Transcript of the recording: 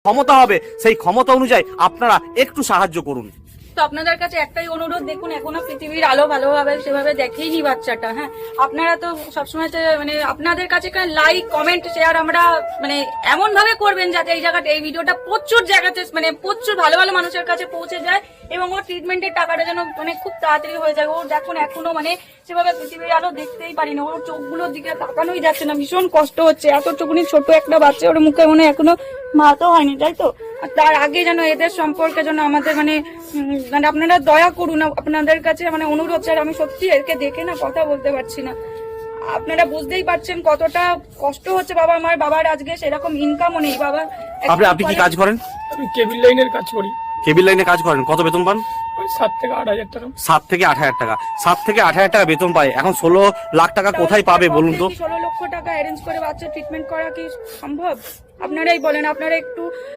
ক্ষমতা হবে সেই ক্ষমতা অনুযায়ী আপনারা একটু সাহায্য করুন। তো আপনাদের কাছে একটাই অনুরোধ, দেখুন এখনো পৃথিবীর আলো ভালোভাবে সেভাবে দেখেইনি বাচ্চাটা। হ্যাঁ, আপনারা তো সবসময় মানে আপনাদের কাছে লাইক কমেন্ট শেয়ার আমরা মানে এমন ভাবে করবেন যাতে এই জায়গাটা এই ভিডিওটা প্রচুর জায়গাতে মানে প্রচুর ভালো ভালো মানুষের কাছে পৌঁছে যায় এবং ওর ট্রিটমেন্টের টাকাটা যেন মানে খুব তাড়াতাড়ি হয়ে যায়। ওর দেখুন এখনো মানে সেভাবে পৃথিবীর আলো দেখতেই পারি না, ওর চোখগুলোর দিকে তাকানোই যাচ্ছে না, ভীষণ কষ্ট হচ্ছে। এতটুকুনি ছোট একটা বাচ্চা, ওর মুখে মনে এখনো মাতো হয়নি, তাই তো? আর তার আগে যেন এদের সম্পর্কে যেন আমাদের মানে মানে আপনারা দয়া করুন, আপনাদের কাছে মানে অনুরোধ। স্যার আমি সত্যি একে দেখে না কথা বলতে পারছি না, আপনারা বুঝতেই পারছেন কতটা কষ্ট হচ্ছে বাবা আমার। বাবার আজকে সেরকম ইনকামও নেই। বাবা আপনি কি কাজ করেন? আমি কেবিল লাইনের কাজ করি। কেবিল লাইনে কাজ করেন, কত বেতন পান? ওই 7 থেকে 8 হাজার টাকা। 7 থেকে 8 হাজার টাকা। 7 থেকে 8 হাজার টাকা বেতন পায়, এখন 16 লাখ টাকা কোথায় পাবে বলুন তো? 16 লক্ষ টাকা অ্যারেঞ্জ করে বাচ্চা ট্রিটমেন্ট করা কি সম্ভব? আপনারাই বলেন। আপনারা একটু